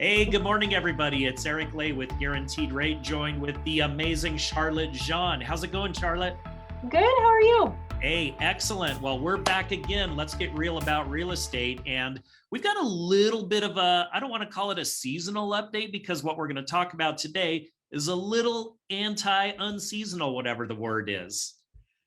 Hey, good morning, everybody. It's Eric Lay with Guaranteed Rate, joined with the amazing Charlotte Jean. How's it going, Charlotte? Good. How are you? Hey, excellent. Well, we're back again. Let's get real about real estate. And we've got a little bit of I don't want to call it a seasonal update because what we're going to talk about today is a little unseasonal, whatever the word is.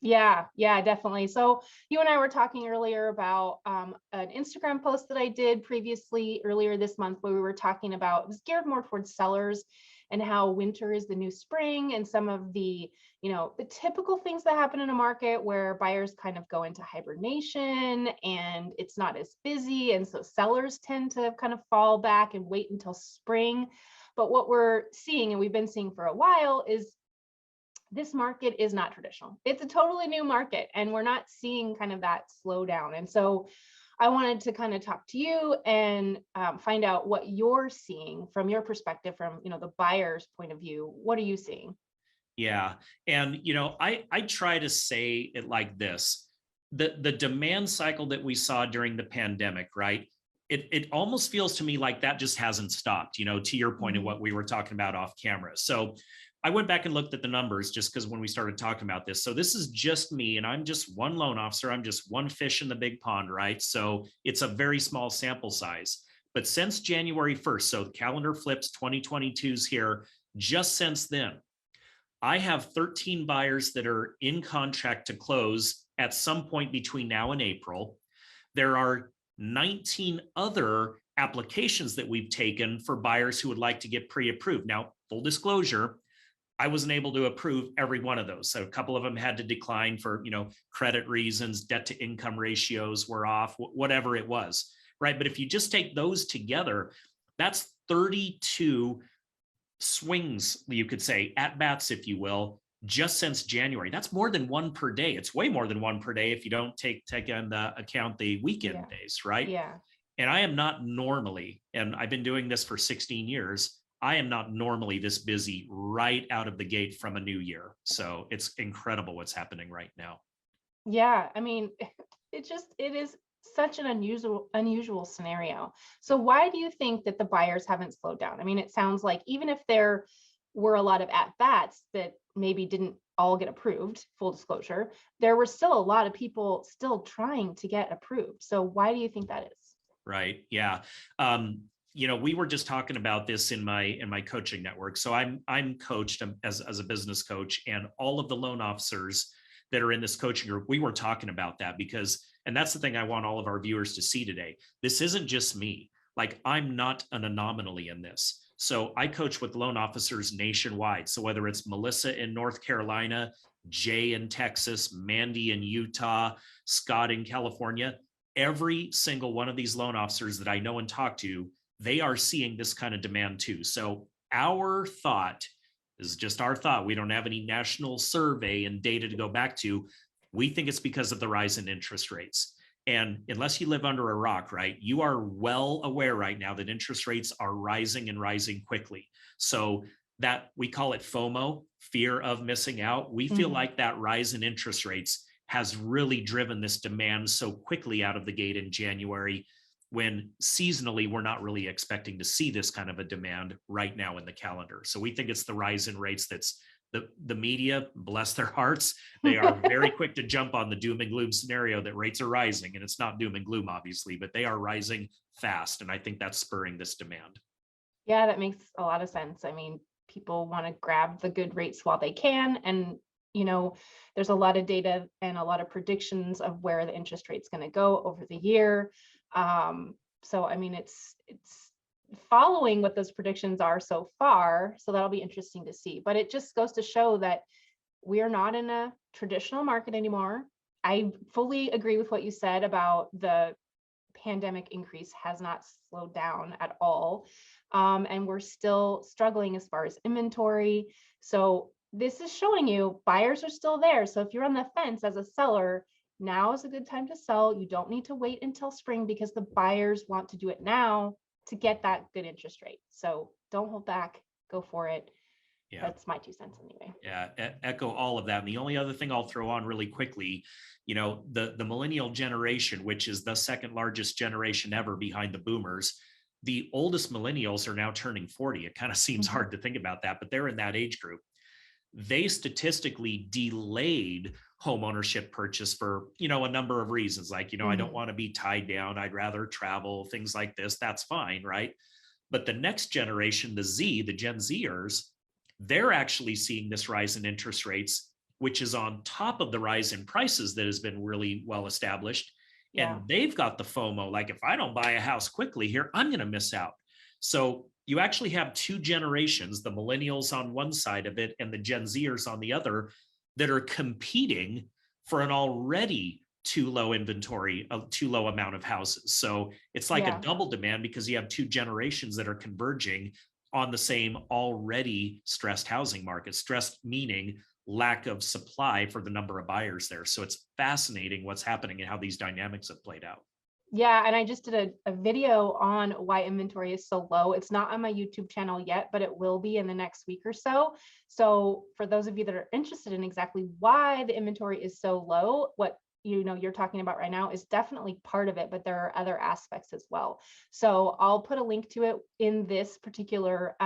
Yeah, definitely. So you and I were talking earlier about an Instagram post that I did previously earlier this month where we were talking about, it was geared more towards sellers and how winter is the new spring and some of the typical things that happen in a market where buyers kind of go into hibernation and it's not as busy. And so sellers tend to kind of fall back and wait until spring. But what we're seeing, and we've been seeing for a while, is this market is not traditional. It's a totally new market and we're not seeing kind of that slowdown. And so I wanted to kind of talk to you and find out what you're seeing from your perspective, from the buyer's point of view. What are you seeing? Yeah. And, I try to say it like this. The demand cycle that we saw during the pandemic, right? It almost feels to me like that just hasn't stopped, to your point of what we were talking about off camera. So I went back and looked at the numbers just because when we started talking about this. So this is just me, and I'm just one loan officer. I'm just one fish in the big pond, right? So it's a very small sample size. But since January 1st, so the calendar flips, 2022's here, just since then, I have 13 buyers that are in contract to close at some point between now and April. There are 19 other applications that we've taken for buyers who would like to get pre-approved. Now, full disclosure, I wasn't able to approve every one of those. So a couple of them had to decline for, credit reasons, debt to income ratios were off, whatever it was, right? But if you just take those together, that's 32 swings, you could say, at bats, if you will, just since January. That's more than one per day. It's way more than one per day if you don't take into account the weekend days, right? Yeah. And I am not normally, and I've been doing this for 16 years, I am not normally this busy right out of the gate from a new year. So it's incredible what's happening right now. Yeah. I mean, it is such an unusual scenario. So why do you think that the buyers haven't slowed down? I mean, it sounds like even if there were a lot of at-bats that maybe didn't all get approved, full disclosure, there were still a lot of people still trying to get approved. So why do you think that is? Right. Yeah. We were just talking about this in my coaching network. So I'm coached as a business coach, and all of the loan officers that are in this coaching group, we were talking about that and that's the thing I want all of our viewers to see today. This isn't just me. Like, I'm not an anomaly in this. So I coach with loan officers nationwide. So whether it's Melissa in North Carolina, Jay in Texas, Mandy in Utah, Scott in California, every single one of these loan officers that I know and talk to, they are seeing this kind of demand too. So our thought is just our thought. We don't have any national survey and data to go back to. We think it's because of the rise in interest rates. And unless you live under a rock, right, you are well aware right now that interest rates are rising and rising quickly. So that we call it FOMO, fear of missing out. We feel like that rise in interest rates has really driven this demand so quickly out of the gate in January, when seasonally we're not really expecting to see this kind of a demand right now in the calendar. So we think it's the rise in rates that's the media, bless their hearts, they are very quick to jump on the doom and gloom scenario that rates are rising. And it's not doom and gloom, obviously, but they are rising fast. And I think that's spurring this demand. Yeah, that makes a lot of sense. I mean, people want to grab the good rates while they can. And, there's a lot of data and a lot of predictions of where the interest rate's going to go over the year. So, I mean, it's following what those predictions are so far. So that'll be interesting to see. But it just goes to show that we are not in a traditional market anymore. I fully agree with what you said about the pandemic increase has not slowed down at all. And we're still struggling as far as inventory. So this is showing you buyers are still there. So if you're on the fence as a seller, now is a good time to sell. You don't need to wait until spring because the buyers want to do it now to get that good interest rate. So don't hold back, go for it. Yeah. That's my 2 cents anyway. Yeah, echo all of that. And the only other thing I'll throw on really quickly, the millennial generation, which is the second largest generation ever behind the boomers, the oldest millennials are now turning 40. It kind of seems hard to think about that, but they're in that age group. They statistically delayed home ownership purchase for, a number of reasons. Like, I don't want to be tied down. I'd rather travel, things like this. That's fine, right? But the next generation, the Gen Zers, they're actually seeing this rise in interest rates, which is on top of the rise in prices that has been really well established. Yeah. And they've got the FOMO, like, if I don't buy a house quickly here, I'm going to miss out. So you actually have two generations, the millennials on one side of it and the Gen Zers on the other, that are competing for an already too low inventory, a too low amount of houses. So it's like a double demand because you have two generations that are converging on the same already stressed housing market. Stressed meaning lack of supply for the number of buyers there. So it's fascinating what's happening and how these dynamics have played out. Yeah, and I just did a video on why inventory is so low. It's not on my YouTube channel yet, but it will be in the next week or so. So for those of you that are interested in exactly why the inventory is so low, what you're talking about right now is definitely part of it, but there are other aspects as well. So I'll put a link to it in this particular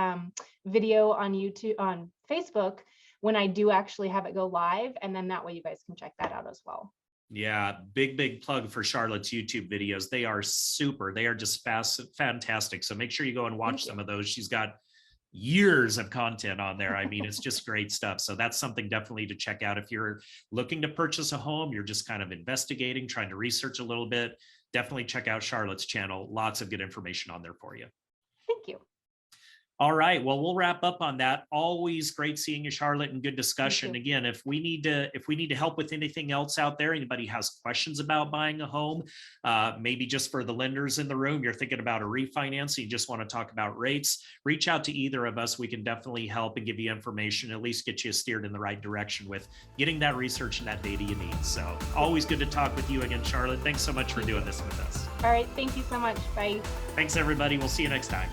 video on YouTube, on Facebook, when I do actually have it go live, and then that way you guys can check that out as well. Yeah, big plug for Charlotte's YouTube videos. They are super. They are just fantastic. So make sure you go and watch some of those. She's got years of content on there. I mean, it's just great stuff. So that's something definitely to check out. If you're looking to purchase a home, you're just kind of investigating, trying to research a little bit, definitely check out Charlotte's channel. Lots of good information on there for you. Thank you. All right. Well, we'll wrap up on that. Always great seeing you, Charlotte, and good discussion. Again, if we need to help with anything else out there, anybody has questions about buying a home, maybe just for the lenders in the room, you're thinking about a refinance, you just want to talk about rates, reach out to either of us. We can definitely help and give you information, at least get you steered in the right direction with getting that research and that data you need. So always good to talk with you again, Charlotte. Thanks so much for doing this with us. All right. Thank you so much. Bye. Thanks, everybody. We'll see you next time.